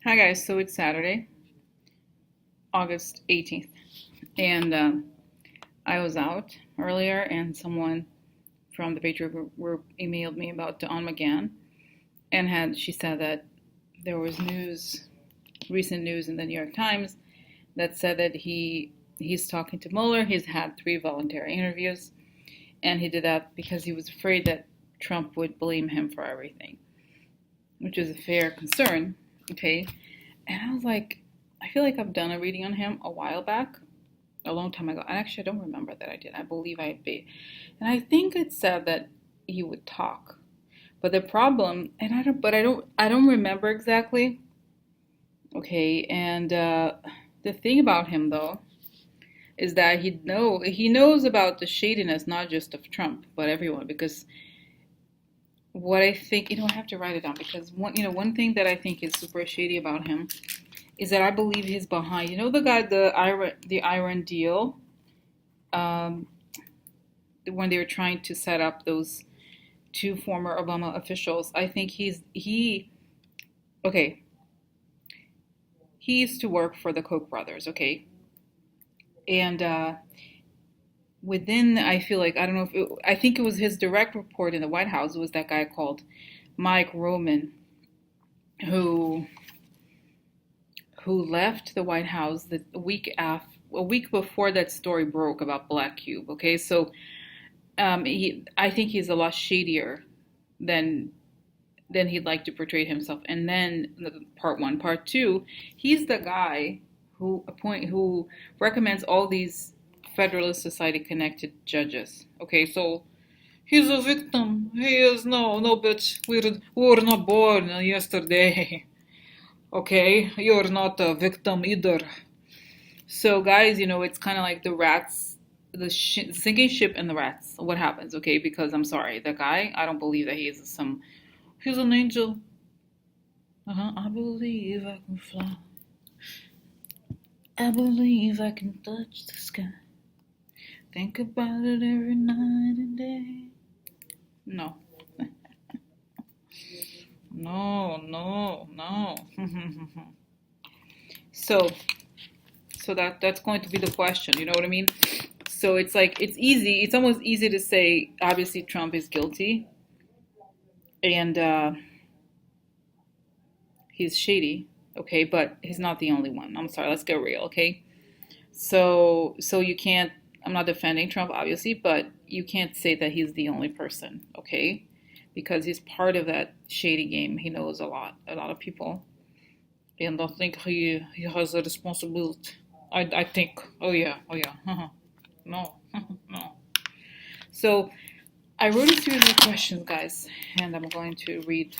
Hi guys, so it's Saturday, August 18th, and I was out earlier and someone from the Patriot Group emailed me about Don McGahn and she said that there was recent news in the New York Times that said that he's talking to Mueller. He's had 3 voluntary interviews and he did that because he was afraid that Trump would blame him for everything, which is a fair concern, okay? And I was like, I feel like I've done a reading on him a while back, a long time ago. Actually, I don't remember that I did. I believe I did. And I think it said that he would talk. But the problem, and I don't remember exactly. Okay, and the thing about him though is that he knows about the shadiness not just of Trump but everyone, because what I think, I have to write it down because one thing that I think is super shady about him is that I believe he's behind. You know the guy, the Iran deal, um, when they were trying to set up those 2 former Obama officials. I think okay. He used to work for the Koch brothers, okay, and I feel like I don't know I think it was his direct report in the White House was that guy called Mike Roman, who left the White House a week before that story broke about Black Cube. Okay, so I think he's a lot shadier than he'd like to portray himself. And then part 1, part 2, he's the guy who recommends all these Federalist Society connected judges. Okay, so he's a victim. He is no, bitch. We were not born yesterday. Okay, you're not a victim either. So, guys, it's kind of like the rats, the sinking ship and the rats. What happens, okay? Because I'm sorry, that guy, I don't believe that he's an angel. I believe I can fly. I believe I can touch the sky. Think about it every night and day. No. No. So that's going to be the question, you know what I mean? So it's like it's almost easy to say obviously Trump is guilty and he's shady, okay, but he's not the only one. I'm sorry, let's get real, okay? So you can't, I'm not defending Trump obviously, but you can't say that he's the only person, okay? Because he's part of that shady game. He knows a lot of people. And I think he has a responsibility. I think. Oh yeah. No, no. So I wrote a series of questions, guys, and I'm going to read.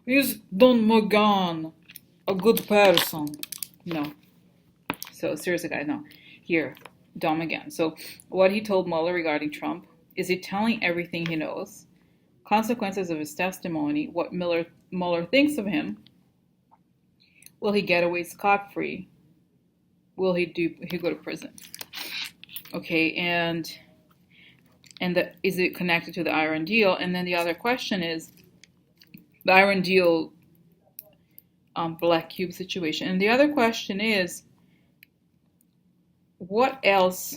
Is Don McGahn a good person? No. So seriously, guys, no. Here, Don McGahn. So what he told Mueller regarding Trump, is he telling everything he knows? Consequences of his testimony, what Mueller thinks of him. Will he get away scot-free? Will he go to prison? Okay, and is it connected to the Iran deal? And then the other question is the Iran deal, Black Cube situation. And the other question is, what else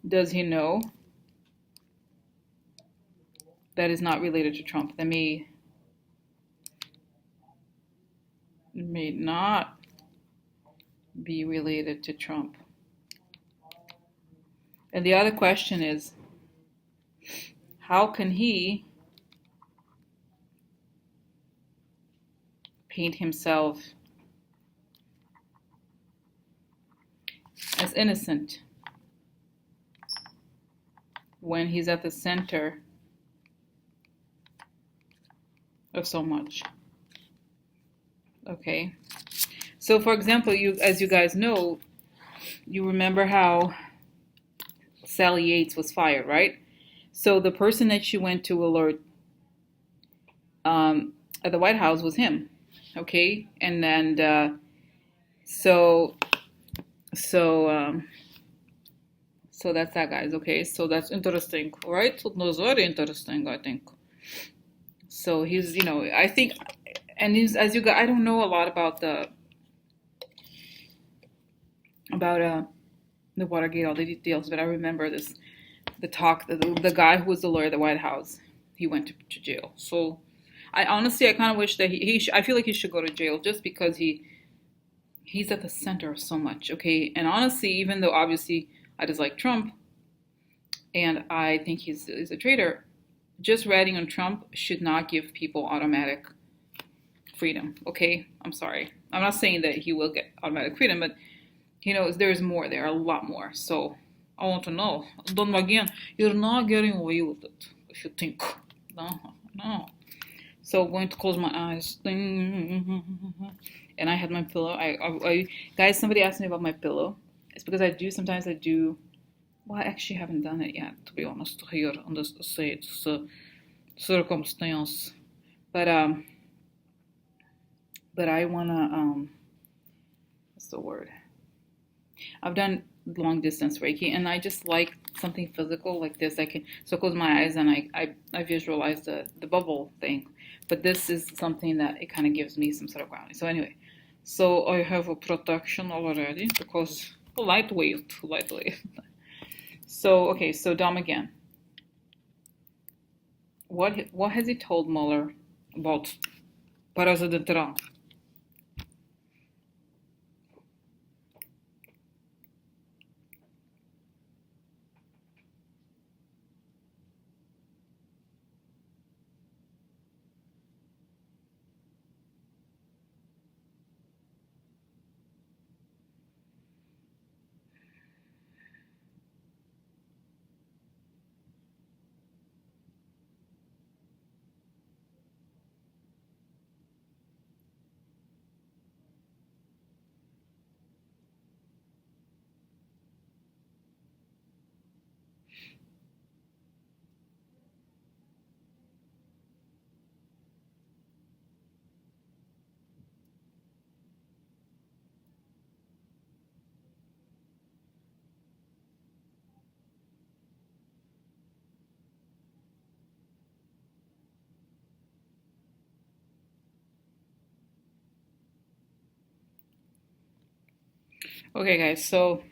does he know that is not related to Trump, that may not be related to Trump? And the other question is, how can he paint himself as innocent when he's at the center of so much? Okay, so for example, as you guys know, you remember how Sally Yates was fired, right? So the person that she went to alert at the White House was him, okay? And then so that's that, guys. Okay, so that's interesting, right? So that's very interesting, I think. So he's, I think, and he's, as you got, I don't know a lot about the Watergate, all the details, but I remember the guy who was the lawyer at the White House, he went to jail. So I kind of wish that I feel like he should go to jail just because he's at the center of so much, okay? And honestly, even though obviously I dislike Trump and I think he's a traitor, just ratting on Trump should not give people automatic freedom, okay? I'm sorry. I'm not saying that he will get automatic freedom, but there's more there, a lot more. So I want to know, Don McGahn, you're not getting away with it if you think. No. So I'm going to close my eyes. And I had my pillow. Guys, somebody asked me about my pillow. It's because sometimes I do. Well, I actually haven't done it yet, to be honest, here on this circumstance. But I wanna what's the word? I've done long distance Reiki, and I just like something physical like this. I can close my eyes and I visualize the bubble thing. But this is something that it kind of gives me some sort of grounding. So anyway, so I have a protection already because lightweight. So okay, so Don McGahn. What has he told Mueller about President Trump? Okay, guys, so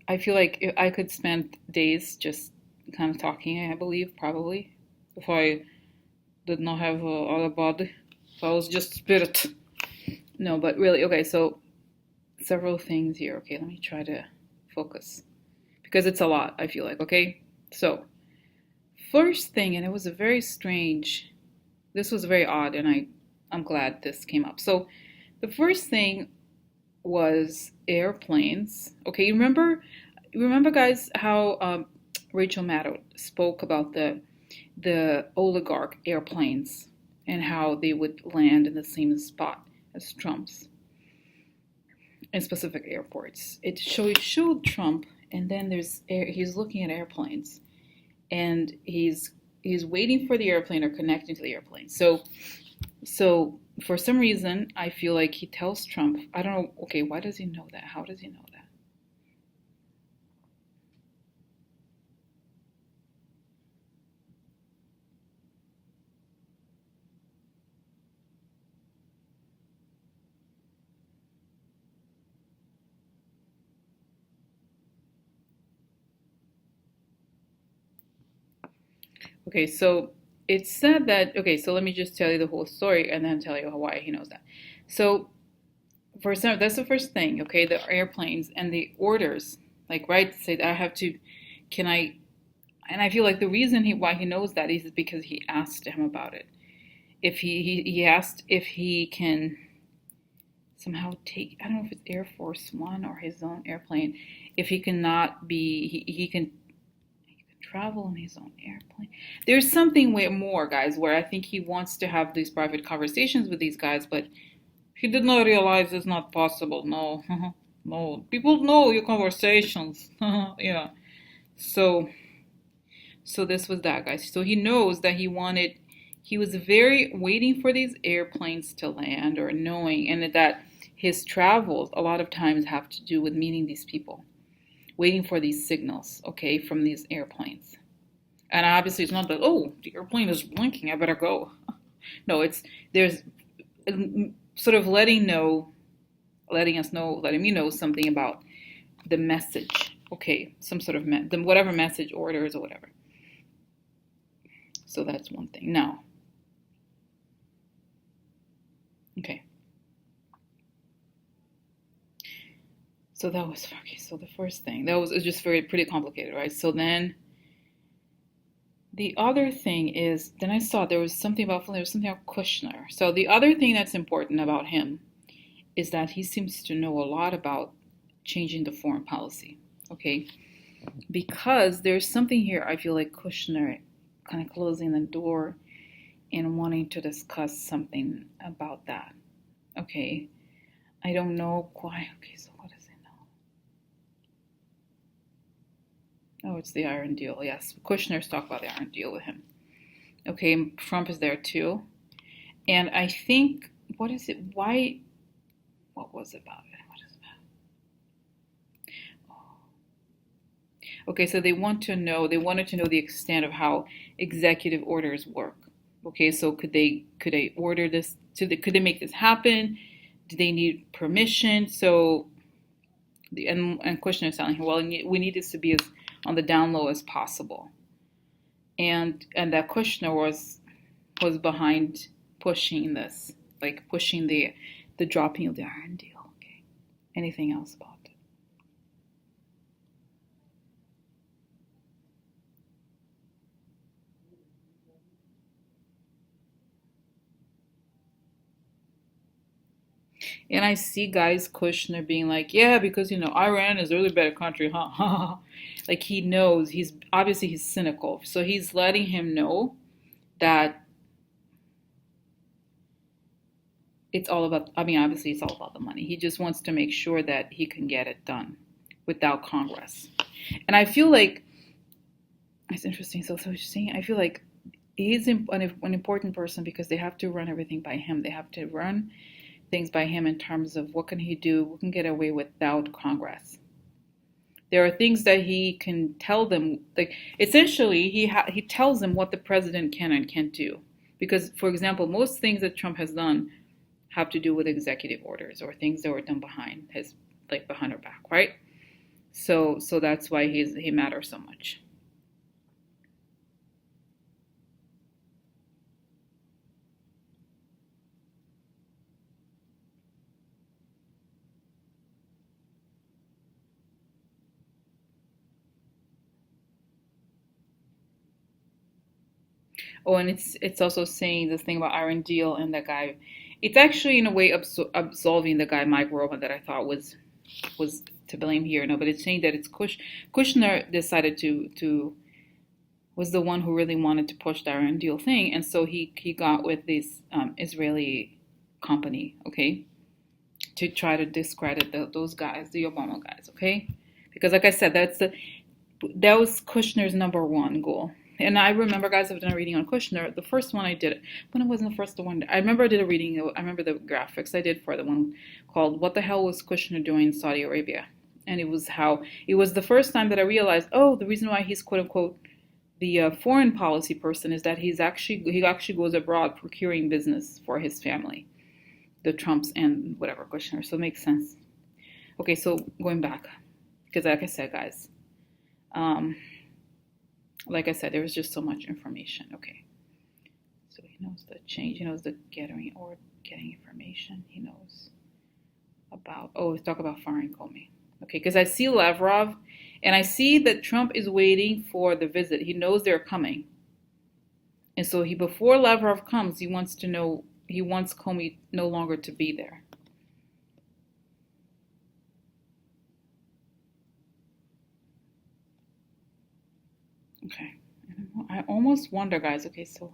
I feel like I could spend days just kind of talking, I believe, probably, if I did not have other body, if I was just spirit. No, but really, okay, so several things here. Okay, let me try to focus because it's a lot, I feel like, okay? So, first thing, and it was a very strange, this was very odd, and I'm glad this came up. So, the first thing was airplanes. Okay, you remember guys how Rachel Maddow spoke about the oligarch airplanes and how they would land in the same spot as Trump's in specific airports. It showed Trump, and then he's looking at airplanes, and he's waiting for the airplane or connecting to the airplane. So for some reason, I feel like he tells Trump, I don't know, okay, why does he know that? How does he know that? Okay, so it said that, okay, so let me just tell you the whole story and then tell you why he knows that. So that's the first thing, okay, the airplanes and the orders, like, right, say I have to, can I, and I feel like the reason why he knows that is because he asked him about it. If he asked if he can somehow take, I don't know if it's Air Force One or his own airplane, if he cannot be, he can travel on his own airplane. There's something way more, guys, where I think he wants to have these private conversations with these guys, but he did not realize it's not possible. No, no. People know your conversations. Yeah. So this was that, guys. So he knows that he was very waiting for these airplanes to land or knowing, and that his travels a lot of times have to do with meeting these people, waiting for these signals, okay, from these airplanes. And obviously, it's not that, oh, the airplane is blinking, I better go. No, there's sort of letting me know something about the message. Okay, some sort of whatever message, orders, or whatever. So that's one thing. Now, okay. So that was okay. So the first thing that was just pretty complicated, right? So then the other thing is, then I saw there was something about Kushner. So the other thing that's important about him is that he seems to know a lot about changing the foreign policy. Okay, because there's something here. I feel like Kushner kind of closing the door and wanting to discuss something about that. Okay, I don't know why. Okay, so what is it now? Oh, it's the iron deal. Yes, Kushner's talked about the iron deal with him. Okay, Trump is there too. And I think, what is it? Why? What was it about it? What is it about? Oh. Okay, so they wanted to know the extent of how executive orders work. Okay, so could they order this? Could they make this happen? Do they need permission? So, and Kushner is telling him, well, we need this to be as on the down low as possible. And that Kushner was behind pushing this, like pushing the dropping of the iron deal. Okay. Anything else about it? And I see guys Kushner being like, yeah, because Iran is a really better country, huh? Like he knows, he's cynical. So he's letting him know that it's all about, obviously it's all about the money. He just wants to make sure that he can get it done without Congress. And I feel like, it's interesting. So what you're saying, I feel like he's an important person because they have to run everything by him. They have to run things by him in terms of what can he do, what can get away without Congress. There are things that he can tell them, like essentially he tells them what the president can and can't do. Because, for example, most things that Trump has done have to do with executive orders or things that were done behind her back, right? So that's why he matters so much. Oh, and it's also saying this thing about Iron Deal and that guy. It's actually in a way absolving the guy Mike Roman that I thought was to blame here. No, but it's saying that it's Kushner decided to was the one who really wanted to push the Iran deal thing, and so he got with this Israeli company, okay, to try to discredit those guys, the Obama guys, okay, because like I said, that was Kushner's number one goal. And I remember, guys, I've done a reading on Kushner. The first one I did, when it wasn't the first one, I remember I did a reading. I remember the graphics I did for the one called "What the Hell Was Kushner Doing in Saudi Arabia?" And it was the first time that I realized, oh, the reason why he's quote unquote the foreign policy person is that he actually goes abroad procuring business for his family, the Trumps and whatever Kushner. So it makes sense. Okay, so going back, because like I said, guys, like I said, there was just so much information. Okay, so he knows the change. He knows the getting information. He knows about. Oh, let's talk about firing Comey. Okay, because I see Lavrov, and I see that Trump is waiting for the visit. He knows they're coming, and so before Lavrov comes, he wants Comey no longer to be there. Okay, I almost wonder, guys. Okay, so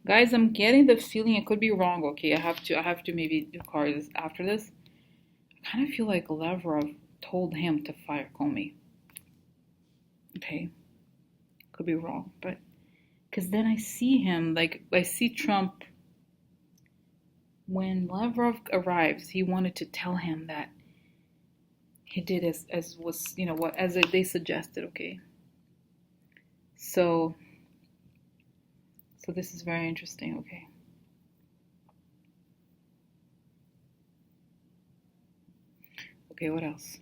guys, I'm getting the feeling, I could be wrong. Okay, I have to maybe do cards after this. I kind of feel like Lavrov told him to fire Comey. Okay, could be wrong, but because then I see him, like I see Trump. When Lavrov arrives, he wanted to tell him that he did as was, you know, what as they suggested. Okay, so this is very interesting. Okay. Okay, what else?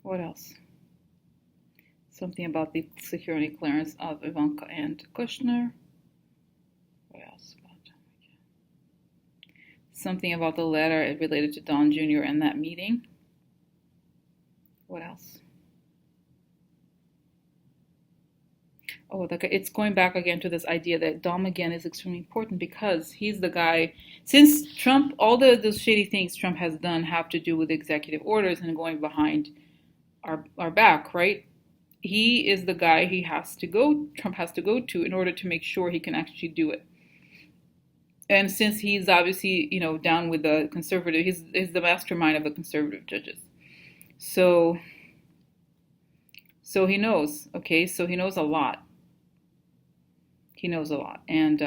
What else? Something about the security clearance of Ivanka and Kushner. What else about something about the letter related to Don Jr. and that meeting? What else? Oh, it's going back again to this idea that Don McGahn is extremely important because he's the guy. Since Trump, all those shady things Trump has done have to do with executive orders and going behind our back, right? He is the guy Trump has to go to in order to make sure he can actually do it. And since he's obviously, you know, down with the conservative, he's the mastermind of the conservative judges. So he knows, okay? So he knows a lot. He knows a lot. And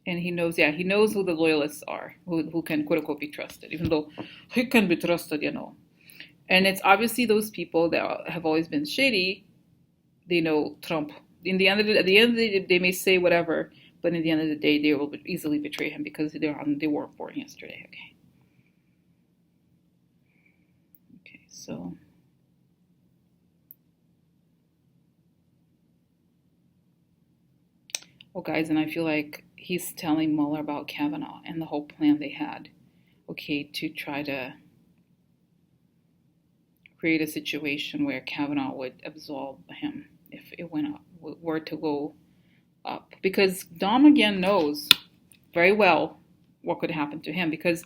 he knows, yeah, he knows who the loyalists are, who can quote unquote be trusted, even though he can be trusted, you know. And it's obviously those people that have always been shady. They know Trump. At the end of the day, they may say whatever, but in the end of the day, they will easily betray him because they weren't born yesterday. Okay. Okay. So. Well, guys, and I feel like he's telling Mueller about Kavanaugh and the whole plan they had, okay, to try to create a situation where Kavanaugh would absolve him if it were to go up. Because Don McGahn knows very well what could happen to him. Because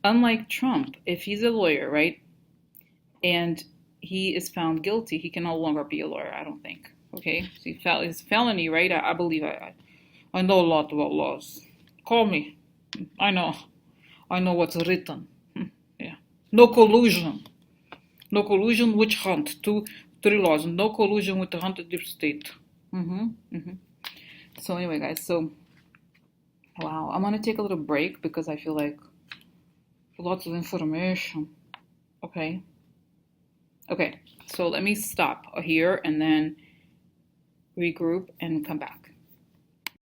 unlike Trump, if he's a lawyer, right, and he is found guilty, he can no longer be a lawyer, I don't think. Okay, so his felony, right? I believe I know a lot about laws. Call me. I know what's written. Yeah. No collusion. No collusion, witch hunt. 3 laws. No collusion with the haunted deep state. So anyway, guys, so wow, I'm gonna take a little break because I feel like lots of information. Okay. Okay. So let me stop here and then regroup and come back.